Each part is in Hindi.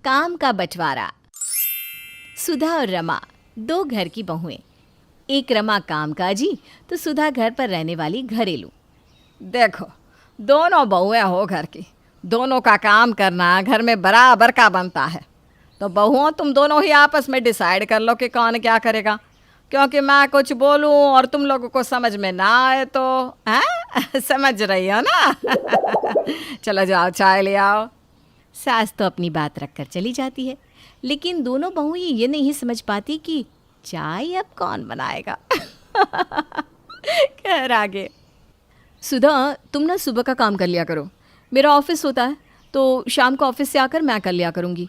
काम का बंटवारा। सुधा और रमा दो घर की बहुएं। एक रमा कामकाजी तो सुधा घर पर रहने वाली घरेलू। देखो, दोनों बहुएं हो घर की, दोनों का काम करना घर में बराबर का बनता है। तो बहुओं, तुम दोनों ही आपस में डिसाइड कर लो कि कौन क्या करेगा, क्योंकि मैं कुछ बोलूं और तुम लोगों को समझ में ना आए तो हैं समझ रही हो ना। चलो जाओ, चाय ले आओ। सास तो अपनी बात रखकर चली जाती है, लेकिन दोनों बहुएं ये नहीं समझ पाती कि चाय अब कौन बनाएगा। खैर आगे। सुधा, तुम ना सुबह का काम कर लिया करो, मेरा ऑफिस होता है तो शाम को ऑफिस से आकर मैं कर लिया करूँगी।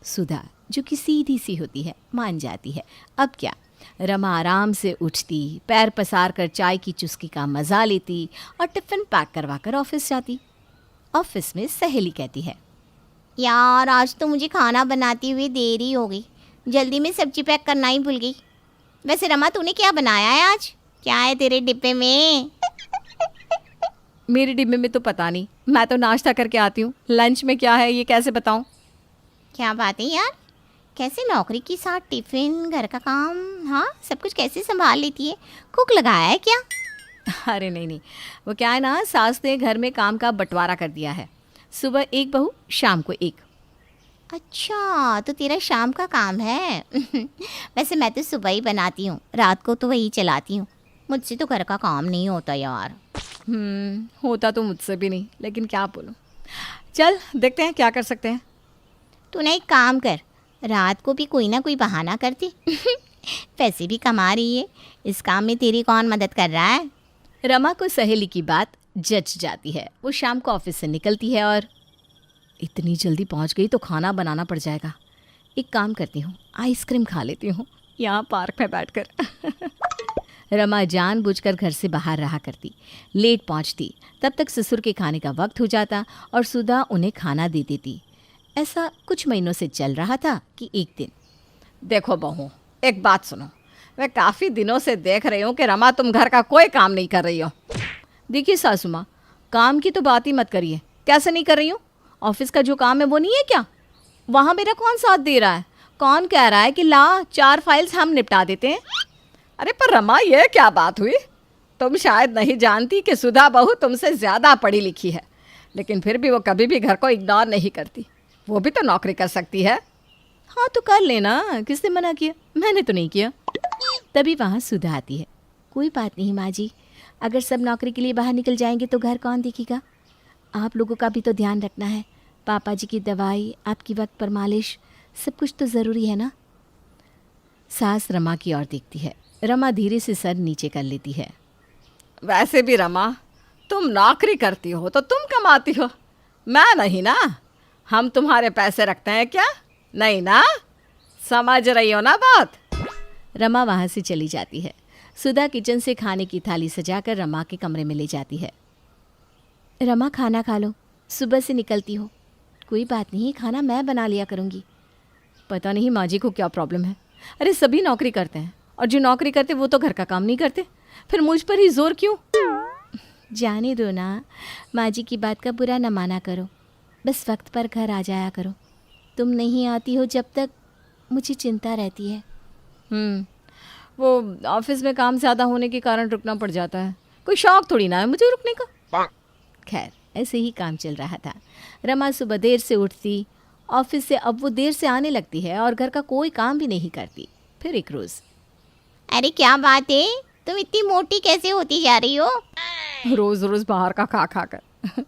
सुधा जो कि सीधी सी होती है मान जाती है। अब क्या, रमा आराम से उठती, पैर पसार कर चाय की चुस्की का मज़ा लेती और टिफ़िन पैक करवा कर ऑफिस जाती। ऑफिस में सहेली कहती है, यार आज तो मुझे खाना बनाते हुए देरी हो गई, जल्दी में सब्जी पैक करना ही भूल गई। वैसे रमा, तूने क्या बनाया है आज? क्या है तेरे डिब्बे में? मेरे डिब्बे में तो पता नहीं, मैं तो नाश्ता करके आती हूँ, लंच में क्या है ये कैसे बताऊँ। क्या बात है यार, कैसे नौकरी के साथ टिफ़िन, घर का काम, हाँ सब कुछ कैसे संभाल लेती है? कुक लगाया है क्या? अरे नहीं, वो क्या है ना, सास ने घर में काम का बंटवारा कर दिया है, सुबह एक बहू शाम को एक। अच्छा, तो तेरा शाम का काम है। वैसे मैं तो सुबह ही बनाती हूँ, रात को तो वही चलाती हूँ। मुझसे तो घर का काम नहीं होता यार। होता तो मुझसे भी नहीं, लेकिन क्या बोलूँ। चल देखते हैं क्या कर सकते हैं। तू ना एक काम कर, रात को भी कोई ना कोई बहाना करती। पैसे भी कमा रही है, इस काम में तेरी कौन मदद कर रहा है? रमा को सहेली की बात जच जाती है। वो शाम को ऑफिस से निकलती है और इतनी जल्दी पहुंच गई तो खाना बनाना पड़ जाएगा। एक काम करती हूँ, आइसक्रीम खा लेती हूँ यहाँ पार्क में बैठकर। रमा जानबूझकर घर से बाहर रहा करती, लेट पहुंचती, तब तक ससुर के खाने का वक्त हो जाता और सुधा उन्हें खाना दे देती। ऐसा कुछ महीनों से चल रहा था कि एक दिन, देखो बहू, एक बात सुनो, मैं काफ़ी दिनों से देख रही हूँ कि रमा तुम घर का कोई काम नहीं कर रही हो। देखिए सासू माँ, काम की तो बात ही मत करिए। कैसे नहीं कर रही हूँ? ऑफिस का जो काम है वो नहीं है क्या? वहाँ मेरा कौन साथ दे रहा है? कौन कह रहा है कि ला 4 फाइल्स हम निपटा देते हैं? अरे पर रमा, ये क्या बात हुई? तुम शायद नहीं जानती कि सुधा बहू तुमसे ज़्यादा पढ़ी लिखी है, लेकिन फिर भी वो कभी भी घर को इग्नोर नहीं करती। वो भी तो नौकरी कर सकती है। हाँ तो कर लेना, किसने मना किया? मैंने तो नहीं किया। तभी वहाँ सुधा आती है। कोई बात नहीं माँ जी, अगर सब नौकरी के लिए बाहर निकल जाएंगे तो घर कौन देखेगा? आप लोगों का भी तो ध्यान रखना है, पापा जी की दवाई, आपकी वक्त पर मालिश, सब कुछ तो ज़रूरी है ना। सास रमा की ओर देखती है। रमा धीरे से सर नीचे कर लेती है। वैसे भी रमा, तुम नौकरी करती हो तो तुम कमाती हो, मैं नहीं ना। हम तुम्हारे पैसे रखते हैं क्या? नहीं ना, समझ रही हो ना बात? रमा वहाँ से चली जाती है। सुधा किचन से खाने की थाली सजाकर रमा के कमरे में ले जाती है। रमा खाना खा लो, सुबह से निकलती हो। कोई बात नहीं, खाना मैं बना लिया करूँगी। पता नहीं माँ जी को क्या प्रॉब्लम है। अरे सभी नौकरी करते हैं और जो नौकरी करते वो तो घर का काम नहीं करते, फिर मुझ पर ही जोर क्यों? जाने दो ना, माँ जी की बात का बुरा न माना करो, बस वक्त पर घर आ जाया करो। तुम नहीं आती हो जब तक मुझे चिंता रहती है। वो ऑफिस में काम ज़्यादा होने के कारण रुकना पड़ जाता है, कोई शौक थोड़ी ना है मुझे रुकने का। खैर ऐसे ही काम चल रहा था। रमा सुबह देर से उठती, ऑफिस से अब वो देर से आने लगती है और घर का कोई काम भी नहीं करती। फिर एक रोज़, अरे क्या बात है, तुम इतनी मोटी कैसे होती जा रही हो? रोज़ रोज़ बाहर का खा खा कर।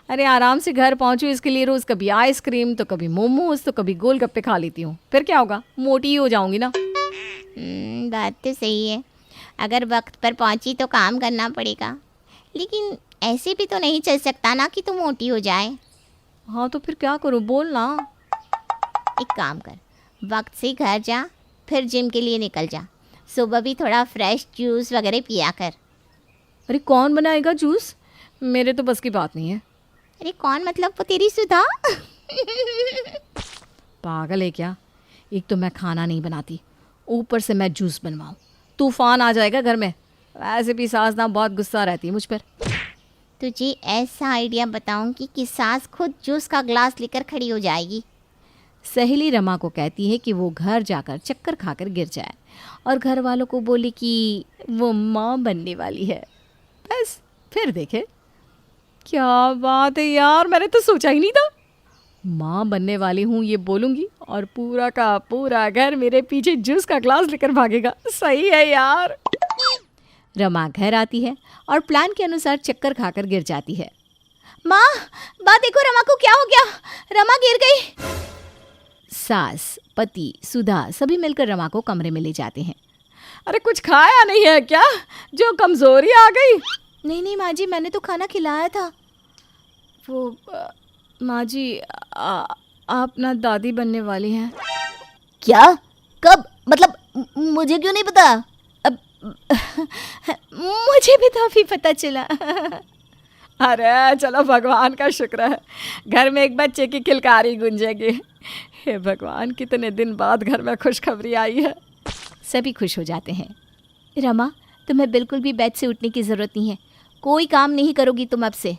अरे आराम से घर पहुंचूं इसके लिए रोज़ कभी आइसक्रीम तो कभी मोमोज तो कभी गोलगप्पे खा लेती हूँ, फिर क्या होगा, मोटी ही हो जाऊंगी ना। बात तो सही है, अगर वक्त पर पहुंची तो काम करना पड़ेगा, लेकिन ऐसे भी तो नहीं चल सकता ना कि तुम मोटी हो जाए। हाँ तो फिर क्या करूँ, बोल ना। एक काम कर, वक्त से घर जा, फिर जिम के लिए निकल जा। सुबह भी थोड़ा फ्रेश जूस वगैरह पिया कर। अरे कौन बनाएगा जूस, मेरे तो बस की बात नहीं है। अरे कौन, मतलब वो तेरी सुधा? पागल है क्या? एक तो मैं खाना नहीं बनाती, ऊपर से मैं जूस बनवाऊँ, तूफान आ जाएगा घर में। वैसे भी सास ना बहुत गुस्सा रहती है मुझ पर। तुझे ऐसा आइडिया बताऊं कि सास खुद जूस का ग्लास लेकर खड़ी हो जाएगी। सहेली रमा को कहती है कि वो घर जाकर चक्कर खाकर गिर जाए और घर वालों को बोले कि वो माँ बनने वाली है। बस फिर देखे। क्या बात है यार, मैंने तो सोचा ही नहीं था। माँ बनने वाली हूँ ये बोलूँगी और पूरा का पूरा घर मेरे पीछे जूस का ग्लास लेकर भागेगा। सही है यार। रमा घर आती है और प्लान के अनुसार चक्कर खाकर गिर जाती है। माँ देखो रमा को क्या हो गया, रमा गिर गई। सास, पति, सुधा सभी मिलकर रमा को कमरे में ले जाते हैं। अरे कुछ खाया नहीं है क्या, जो कमजोरी आ गई? नहीं माँ जी, मैंने तो खाना खिलाया था। वो माँ जी आप ना दादी बनने वाली हैं। क्या? कब? मतलब मुझे क्यों नहीं पता? अब मुझे भी तो अभी पता चला। अरे चलो, भगवान का शुक्र है, घर में एक बच्चे की किलकारी गूंजेगी। हे भगवान, कितने दिन बाद घर में खुशखबरी आई है। सभी खुश हो जाते हैं। रमा, तुम्हें बिल्कुल भी बेड से उठने की ज़रूरत नहीं है। कोई काम नहीं करोगी तुम अब से।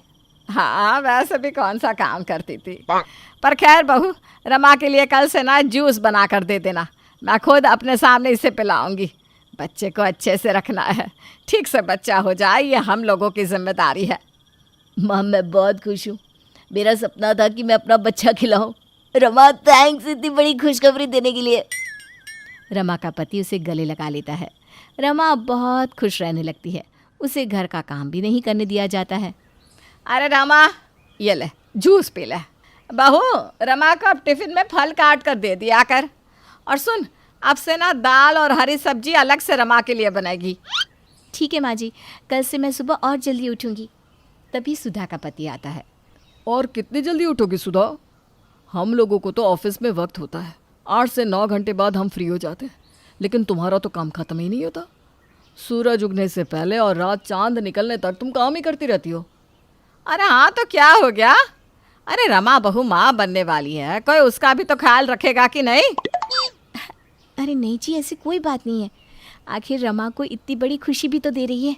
हाँ, वैसे भी कौन सा काम करती थी। पर खैर बहू, रमा के लिए कल से ना जूस बना कर दे देना। मैं खुद अपने सामने इसे पिलाऊंगी। बच्चे को अच्छे से रखना है, ठीक से बच्चा हो जाए, ये हम लोगों की जिम्मेदारी है। माँ, मैं बहुत खुश हूँ। मेरा सपना था कि मैं अपना बच्चा खिलाऊं। रमा, थैंक्स इतनी बड़ी खुशखबरी देने के लिए। रमा का पति उसे गले लगा लेता है। रमा बहुत खुश रहने लगती है। उसे घर का काम भी नहीं करने दिया जाता है। अरे रमा, ये ले जूस पी ले। बहू, रमा को अब टिफ़िन में फल काट कर दे दिया कर। और सुन, अब से ना दाल और हरी सब्जी अलग से रमा के लिए बनेगी। ठीक है माँ जी, कल से मैं सुबह और जल्दी उठूँगी। तभी सुधा का पति आता है। और कितनी जल्दी उठोगी सुधा? हम लोगों को तो ऑफिस में वक्त होता है, 8 से 9 घंटे बाद हम फ्री हो जाते हैं, लेकिन तुम्हारा तो काम खत्म ही नहीं होता। सूरज उगने से पहले और रात चांद निकलने तक तुम काम ही करती रहती हो। अरे हाँ, तो क्या हो गया? अरे रमा बहू माँ बनने वाली है, कोई उसका भी तो ख्याल रखेगा कि नहीं? अरे नहीं जी, ऐसी कोई बात नहीं है। आखिर रमा को इतनी बड़ी खुशी भी तो दे रही है।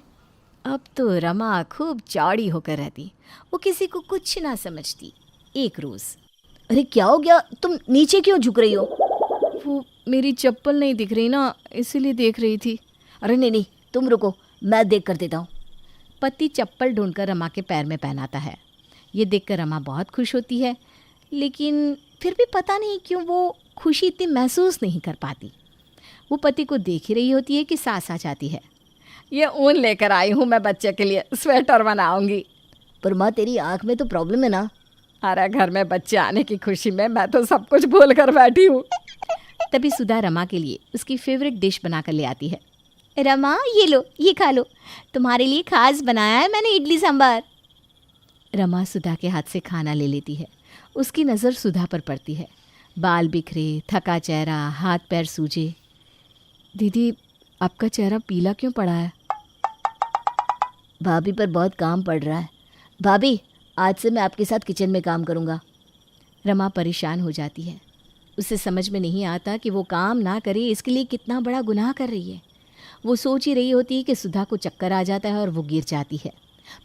अब तो रमा खूब चौड़ी होकर रहती, वो किसी को कुछ ना समझती। एक रोज़, अरे क्या हो गया? तुम नीचे क्यों झुक रही हो? वो मेरी चप्पल नहीं दिख रही ना, इसीलिए देख रही थी। अरे नहीं, तुम रुको, मैं देख कर देता हूँ। पति चप्पल ढूंढकर रमा के पैर में पहनाता है। ये देखकर रमा बहुत खुश होती है, लेकिन फिर भी पता नहीं क्यों वो खुशी इतनी महसूस नहीं कर पाती। वो पति को देख ही रही होती है कि सास आ जाती है। ये ऊन लेकर आई हूँ मैं बच्चे के लिए, स्वेटर बनाऊंगी। पर माँ, तेरी आँख में तो प्रॉब्लम है ना? अरे घर में बच्चे आने की खुशी में मैं तो सब कुछ भूल कर बैठी हूँ। तभी सुधा रमा के लिए उसकी फेवरेट डिश बनाकर ले आती है। रमा, ये लो, ये खा लो, तुम्हारे लिए खास बनाया है मैंने इडली सांभर। रमा सुधा के हाथ से खाना ले लेती है। उसकी नज़र सुधा पर पड़ती है। बाल बिखरे, थका चेहरा, हाथ पैर सूजे। दीदी, आपका चेहरा पीला क्यों पड़ा है? भाभी पर बहुत काम पड़ रहा है। भाभी, आज से मैं आपके साथ किचन में काम करूँगा। रमा परेशान हो जाती है। उसे समझ में नहीं आता कि वो काम ना करे इसके लिए कितना बड़ा गुनाह कर रही है। वो सोच ही रही होती है कि सुधा को चक्कर आ जाता है और वो गिर जाती है।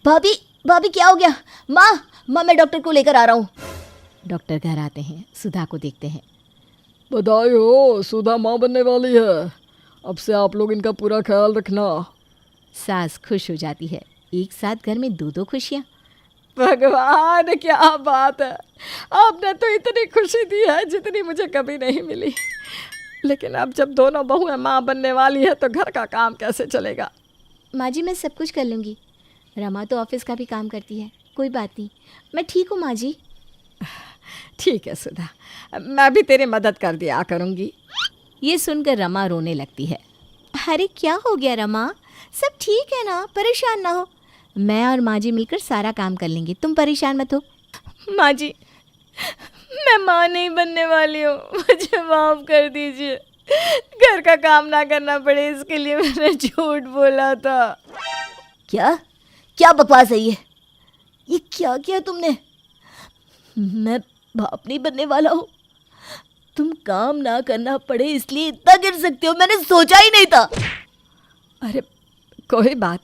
भाभी क्या हो गया? माँ, मैं डॉक्टर को लेकर आ रहा हूँ। डॉक्टर घर आते हैं, सुधा को देखते हैं। बधाई हो, सुधा माँ बनने वाली है। अब से आप लोग इनका पूरा ख्याल रखना। सास खुश हो जाती है। एक साथ घर में 2-2 खुशियाँ। भगवान, क्या बात है, आपने तो इतनी खुशी दी है जितनी मुझे कभी नहीं मिली। लेकिन अब जब दोनों बहुएं माँ बनने वाली है तो घर का काम कैसे चलेगा? माँ जी, मैं सब कुछ कर लूँगी। रमा तो ऑफिस का भी काम करती है, कोई बात नहीं, मैं ठीक हूँ माँ जी। ठीक है सुधा, मैं भी तेरी मदद कर दिया करूँगी। ये सुनकर रमा रोने लगती है। अरे क्या हो गया रमा, सब ठीक है ना, परेशान ना हो। मैं और माँ जी मिलकर सारा काम कर लेंगे, तुम परेशान मत हो। माँ जी, मैं माँ नहीं बनने वाली हूँ, मुझे माफ़ कर दीजिए। घर का काम ना करना पड़े इसके लिए मैंने झूठ बोला था। क्या बकवास है ये क्या किया तुमने? मैं बाप नहीं बनने वाला हूँ। तुम काम ना करना पड़े इसलिए इतना गिर सकते हो, मैंने सोचा ही नहीं था। अरे कोई बात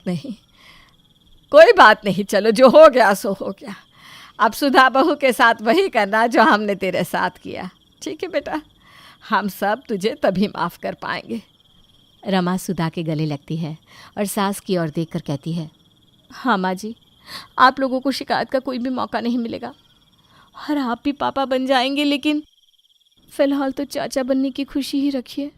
नहीं, चलो जो हो गया सो हो गया। अब सुधा बहू के साथ वही करना जो हमने तेरे साथ किया। ठीक है बेटा, हम सब तुझे तभी माफ़ कर पाएंगे। रमा सुधा के गले लगती है और सास की ओर देखकर कहती है, हाँ माँ जी, आप लोगों को शिकायत का कोई भी मौका नहीं मिलेगा और आप भी पापा बन जाएंगे, लेकिन फ़िलहाल तो चाचा बनने की खुशी ही रखिए।